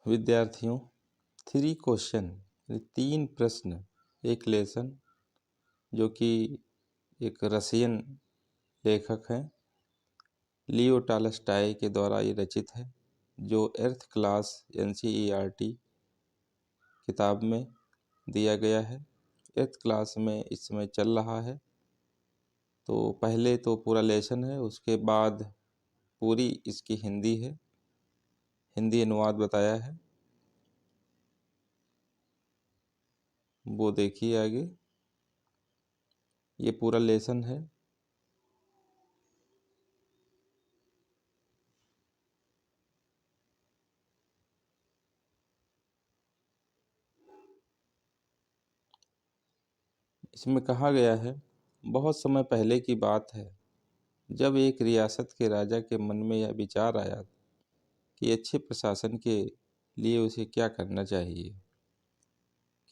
विद्यार्थियों, 3 क्वेश्चन यानी 3 प्रश्न एक लेसन, जो कि एक रसियन लेखक हैं लियो टॉल्स्टॉय के द्वारा ये रचित है, जो एर्थ क्लास NCERT किताब में दिया गया है। एर्थ क्लास में इस समय चल रहा है। तो पहले तो पूरा लेसन है, उसके बाद पूरी इसकी हिंदी है, हिंदी अनुवाद बताया है। वो देखिए आगे, ये पूरा लेसन है। इसमें कहा गया है, बहुत समय पहले की बात है जब एक रियासत के राजा के मन में यह विचार आया कि अच्छे प्रशासन के लिए उसे क्या करना चाहिए,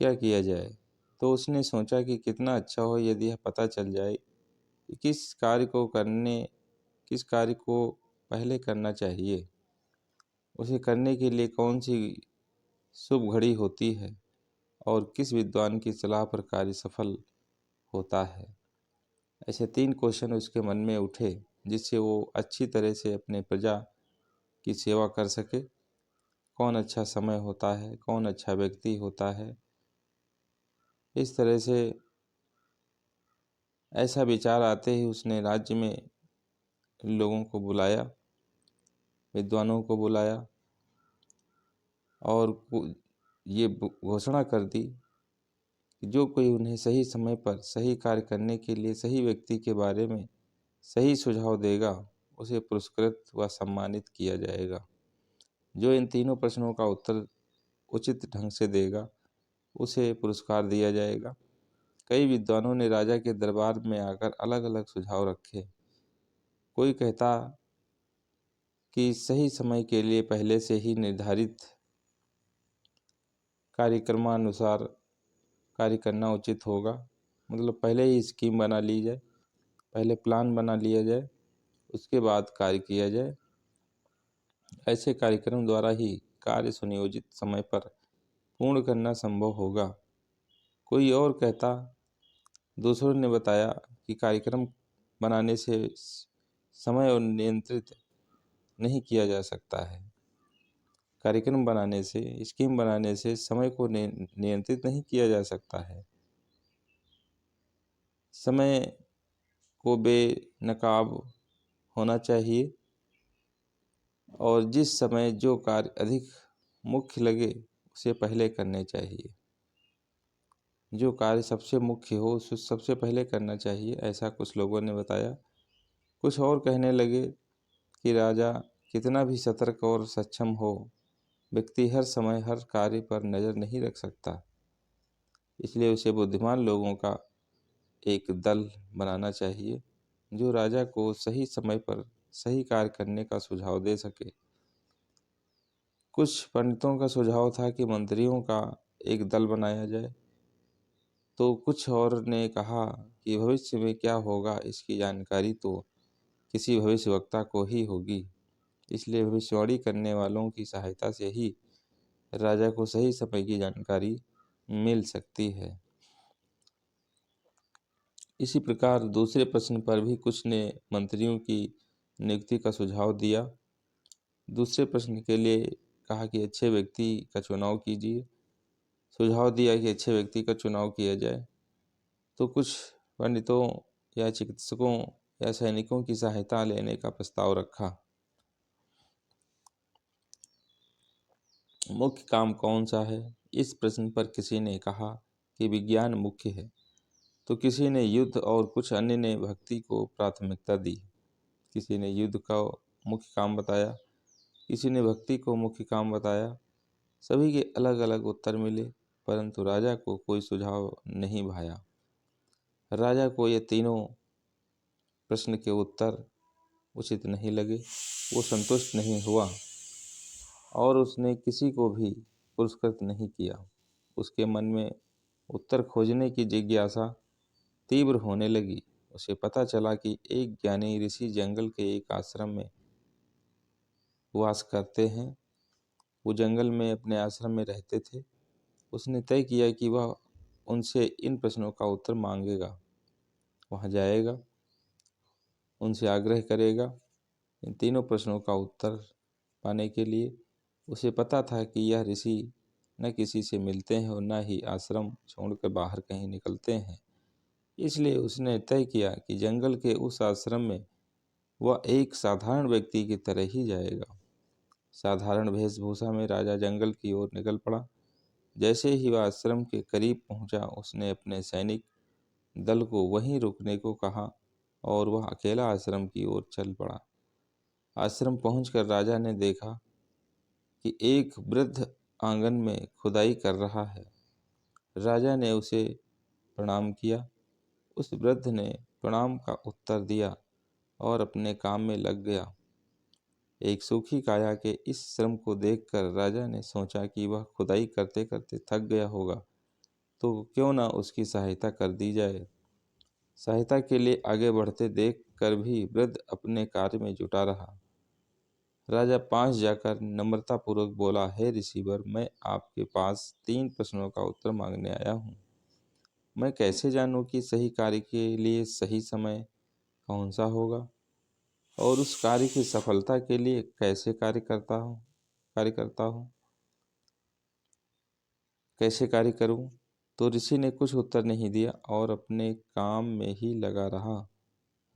क्या किया जाए। तो उसने सोचा कि कितना अच्छा हो यदि यह पता चल जाए कि किस कार्य को पहले करना चाहिए, उसे करने के लिए कौन सी शुभ घड़ी होती है और किस विद्वान की सलाह पर कार्य सफल होता है। ऐसे 3 क्वेश्चन उसके मन में उठे, जिससे वो अच्छी तरह से अपने प्रजा की सेवा कर सके। कौन अच्छा समय होता है, कौन अच्छा व्यक्ति होता है। इस तरह से ऐसा विचार आते ही उसने राज्य में लोगों को बुलाया, विद्वानों को बुलाया और ये घोषणा कर दी कि जो कोई उन्हें सही समय पर सही कार्य करने के लिए सही व्यक्ति के बारे में सही सुझाव देगा, उसे पुरस्कृत व सम्मानित किया जाएगा। जो इन 3 प्रश्नों का उत्तर उचित ढंग से देगा, उसे पुरस्कार दिया जाएगा। कई विद्वानों ने राजा के दरबार में आकर अलग अलग सुझाव रखे। कोई कहता कि सही समय के लिए पहले से ही निर्धारित कार्यक्रमानुसार कार्य करना उचित होगा, मतलब पहले ही स्कीम बना ली जाए, पहले प्लान बना लिया जाए, उसके बाद कार्य किया जाए। ऐसे कार्यक्रम द्वारा ही कार्य सुनियोजित समय पर पूर्ण करना संभव होगा। कोई और कहता, दूसरों ने बताया कि कार्यक्रम बनाने से समय और नियंत्रित नहीं किया जा सकता है। कार्यक्रम बनाने से, स्कीम बनाने से समय को नियंत्रित नहीं किया जा सकता है। समय को बेनकाब होना चाहिए और जिस समय जो कार्य अधिक मुख्य लगे उसे पहले करने चाहिए। जो कार्य सबसे मुख्य हो उसे सबसे पहले करना चाहिए, ऐसा कुछ लोगों ने बताया। कुछ और कहने लगे कि राजा कितना भी सतर्क और सक्षम हो, व्यक्ति हर समय हर कार्य पर नज़र नहीं रख सकता, इसलिए उसे बुद्धिमान लोगों का एक दल बनाना चाहिए जो राजा को सही समय पर सही कार्य करने का सुझाव दे सके। कुछ पंडितों का सुझाव था कि मंत्रियों का एक दल बनाया जाए, तो कुछ और ने कहा कि भविष्य में क्या होगा इसकी जानकारी तो किसी भविष्यवक्ता को ही होगी, इसलिए भविष्यवाणी करने वालों की सहायता से ही राजा को सही समय की जानकारी मिल सकती है। इसी प्रकार दूसरे प्रश्न पर भी कुछ ने मंत्रियों की नियुक्ति का सुझाव दिया। दूसरे प्रश्न के लिए कहा कि अच्छे व्यक्ति का चुनाव कीजिए, सुझाव दिया कि अच्छे व्यक्ति का चुनाव किया जाए। तो कुछ पंडितों या चिकित्सकों या सैनिकों की सहायता लेने का प्रस्ताव रखा। मुख्य काम कौन सा है, इस प्रश्न पर किसी ने कहा कि विज्ञान मुख्य है, तो किसी ने युद्ध और कुछ अन्य ने भक्ति को प्राथमिकता दी। किसी ने युद्ध का मुख्य काम बताया, किसी ने भक्ति को मुख्य काम बताया। सभी के अलग अलग उत्तर मिले, परंतु राजा को कोई सुझाव नहीं भाया। राजा को ये तीनों प्रश्न के उत्तर उचित नहीं लगे, वो संतुष्ट नहीं हुआ और उसने किसी को भी पुरस्कृत नहीं किया। उसके मन में उत्तर खोजने की जिज्ञासा तीव्र होने लगी। उसे पता चला कि एक ज्ञानी ऋषि जंगल के एक आश्रम में वास करते हैं। वो जंगल में अपने आश्रम में रहते थे। उसने तय किया कि वह उनसे इन प्रश्नों का उत्तर मांगेगा। वहाँ जाएगा, उनसे आग्रह करेगा इन तीनों प्रश्नों का उत्तर पाने के लिए। उसे पता था कि यह ऋषि न किसी से मिलते हैं और न ही आश्रम छोड़कर बाहर कहीं निकलते हैं। इसलिए उसने तय किया कि जंगल के उस आश्रम में वह एक साधारण व्यक्ति की तरह ही जाएगा। साधारण वेशभूषा में राजा जंगल की ओर निकल पड़ा। जैसे ही वह आश्रम के करीब पहुंचा, उसने अपने सैनिक दल को वहीं रुकने को कहा और वह अकेला आश्रम की ओर चल पड़ा। आश्रम पहुंचकर राजा ने देखा कि एक वृद्ध आंगन में खुदाई कर रहा है। राजा ने उसे प्रणाम किया। उस वृद्ध ने प्रणाम का उत्तर दिया और अपने काम में लग गया। एक सूखी काया के इस श्रम को देखकर राजा ने सोचा कि वह खुदाई करते करते थक गया होगा, तो क्यों ना उसकी सहायता कर दी जाए। सहायता के लिए आगे बढ़ते देख कर भी वृद्ध अपने कार्य में जुटा रहा। राजा पास जाकर नम्रतापूर्वक बोला, हे ऋषिवर, मैं आपके पास 3 प्रश्नों का उत्तर मांगने आया हूँ। मैं कैसे जानूं कि सही कार्य के लिए सही समय कौन सा होगा और उस कार्य की सफलता के लिए कैसे कैसे कार्य करूं। तो ऋषि ने कुछ उत्तर नहीं दिया और अपने काम में ही लगा रहा।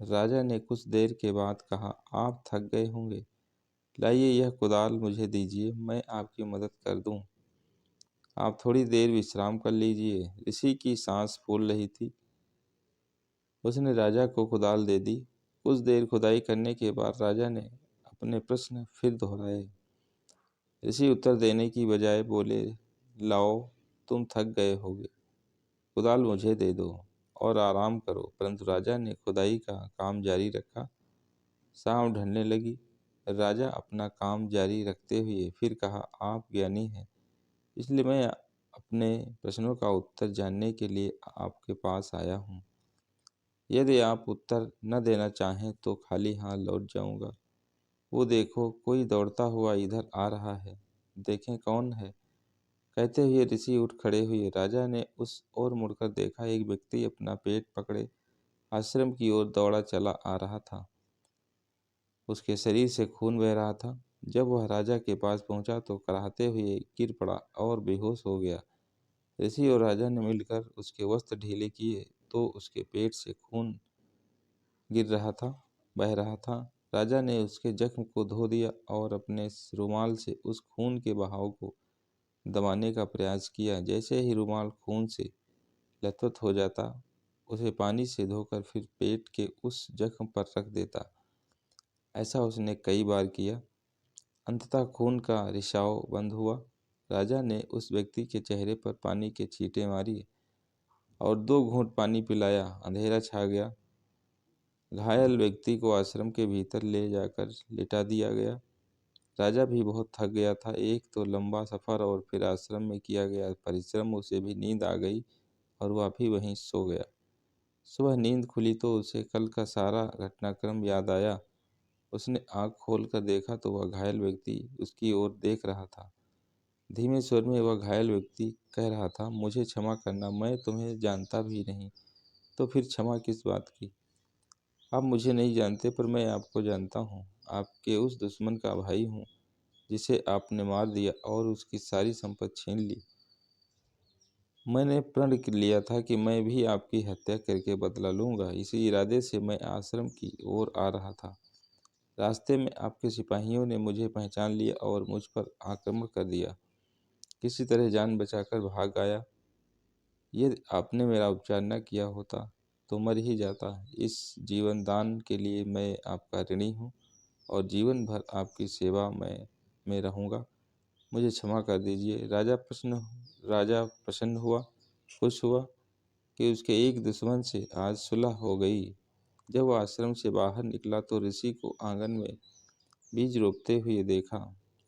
राजा ने कुछ देर के बाद कहा, आप थक गए होंगे, लाइए यह कुदाल मुझे दीजिए, मैं आपकी मदद कर दूं। आप थोड़ी देर विश्राम कर लीजिए। ऋषि की सांस फूल रही थी। उसने राजा को कुदाल दे दी। कुछ देर खुदाई करने के बाद राजा ने अपने प्रश्न फिर दोहराए। ऋषि उत्तर देने की बजाय बोले, लाओ, तुम थक गए होगे, कुदाल मुझे दे दो और आराम करो। परंतु राजा ने खुदाई का काम जारी रखा। शाम ढलने लगी। राजा अपना काम जारी रखते हुए फिर कहा, आप ज्ञानी हैं, इसलिए मैं अपने प्रश्नों का उत्तर जानने के लिए आपके पास आया हूँ। यदि आप उत्तर न देना चाहें तो खाली हाथ लौट जाऊंगा। वो देखो, कोई दौड़ता हुआ इधर आ रहा है, देखें कौन है। कहते हुए ऋषि उठ खड़े हुए। राजा ने उस ओर मुड़कर देखा, एक व्यक्ति अपना पेट पकड़े आश्रम की ओर दौड़ा चला आ रहा था। उसके शरीर से खून बह रहा था। जब वह राजा के पास पहुंचा तो कराहते हुए गिर पड़ा और बेहोश हो गया। ऋषि और राजा ने मिलकर उसके वस्त्र ढीले किए तो उसके पेट से खून बह रहा था। राजा ने उसके जख्म को धो दिया और अपने रुमाल से उस खून के बहाव को दबाने का प्रयास किया। जैसे ही रुमाल खून से लथपथ हो जाता, उसे पानी से धोकर फिर पेट के उस जख्म पर रख देता। ऐसा उसने कई बार किया। अंततः खून का रिसाव बंद हुआ। राजा ने उस व्यक्ति के चेहरे पर पानी के छींटे मारी और 2 घूंट पानी पिलाया। अंधेरा छा गया। घायल व्यक्ति को आश्रम के भीतर ले जाकर लिटा दिया गया। राजा भी बहुत थक गया था। एक तो लंबा सफर और फिर आश्रम में किया गया परिश्रम, उसे भी नींद आ गई और वह भी वहीं सो गया। सुबह नींद खुली तो उसे कल का सारा घटनाक्रम याद आया। उसने आँख खोलकर देखा तो वह घायल व्यक्ति उसकी ओर देख रहा था। धीमे स्वर में वह घायल व्यक्ति कह रहा था, मुझे क्षमा करना, मैं तुम्हें जानता भी नहीं। तो फिर क्षमा किस बात की? आप मुझे नहीं जानते पर मैं आपको जानता हूँ। आपके उस दुश्मन का भाई हूँ जिसे आपने मार दिया और उसकी सारी संपत्ति छीन ली। मैंने प्रण लिया था कि मैं भी आपकी हत्या करके बदला लूँगा। इसी इरादे से मैं आश्रम की ओर आ रहा था। रास्ते में आपके सिपाहियों ने मुझे पहचान लिया और मुझ पर आक्रमण कर दिया। किसी तरह जान बचाकर भाग आया। यदि आपने मेरा उपचार न किया होता तो मर ही जाता। इस जीवन दान के लिए मैं आपका ऋणी हूँ और जीवन भर आपकी सेवा में रहूँगा। मुझे क्षमा कर दीजिए। राजा प्रसन्न हुआ, खुश हुआ कि उसके एक दुश्मन से आज सुलह हो गई। जब वह आश्रम से बाहर निकला तो ऋषि को आंगन में बीज रोपते हुए देखा।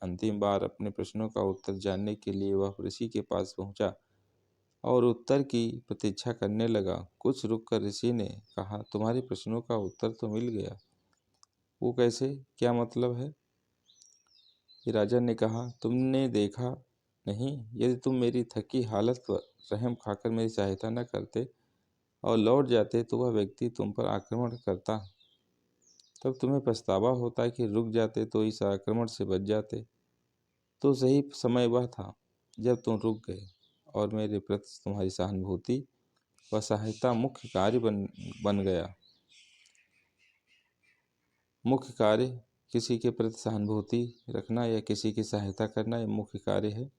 अंतिम बार अपने प्रश्नों का उत्तर जानने के लिए वह ऋषि के पास पहुंचा और उत्तर की प्रतीक्षा करने लगा। कुछ रुककर ऋषि ने कहा, तुम्हारे प्रश्नों का उत्तर तो मिल गया। वो कैसे? क्या मतलब है? कि राजा ने कहा, तुमने देखा नहीं, यदि तुम मेरी थकी हालत पर रहम खाकर मेरी सहायता न करते और लौट जाते तो वह व्यक्ति तुम पर आक्रमण करता। तब तुम्हें पछतावा होता कि रुक जाते तो इस आक्रमण से बच जाते। तो सही समय वह था जब तुम रुक गए और मेरे प्रति तुम्हारी सहानुभूति व सहायता मुख्य कार्य बन गया। मुख्य कार्य किसी के प्रति सहानुभूति रखना या किसी की सहायता करना, यह मुख्य कार्य है।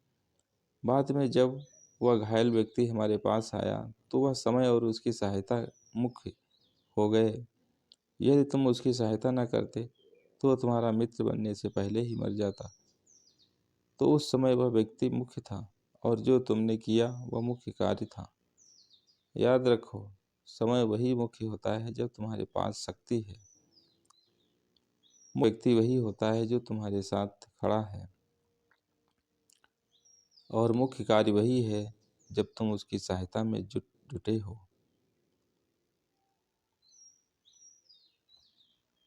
बाद में जब वह घायल व्यक्ति हमारे पास आया तो वह समय और उसकी सहायता मुख्य हो गए। यदि तुम उसकी सहायता न करते तो वह तुम्हारा मित्र बनने से पहले ही मर जाता। तो उस समय वह व्यक्ति मुख्य था और जो तुमने किया वह मुख्य कार्य था। याद रखो, समय वही मुख्य होता है जब तुम्हारे पास शक्ति है। व्यक्ति वही होता है जो तुम्हारे साथ खड़ा है और मुख्य कार्य वही है जब तुम उसकी सहायता में जुटे हो।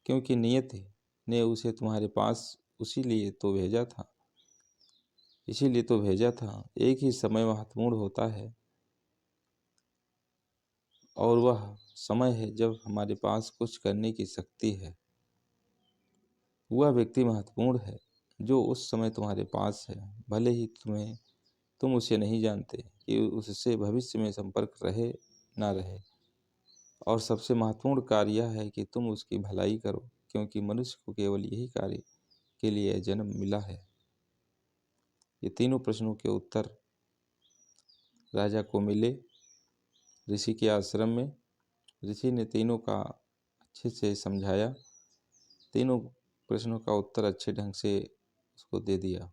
क्योंकि नियत ने उसे तुम्हारे पास इसीलिए तो भेजा था। एक ही समय महत्वपूर्ण होता है और वह समय है जब हमारे पास कुछ करने की शक्ति है। वह व्यक्ति महत्वपूर्ण है जो उस समय तुम्हारे पास है, भले ही तुम उसे नहीं जानते कि उससे भविष्य में संपर्क रहे ना रहे। और सबसे महत्वपूर्ण कार्य यह है कि तुम उसकी भलाई करो, क्योंकि मनुष्य को केवल यही कार्य के लिए जन्म मिला है। ये तीनों प्रश्नों के उत्तर राजा को मिले ऋषि के आश्रम में। ऋषि ने तीनों का अच्छे से समझाया, तीनों प्रश्नों का उत्तर अच्छे ढंग से उसको दे दिया।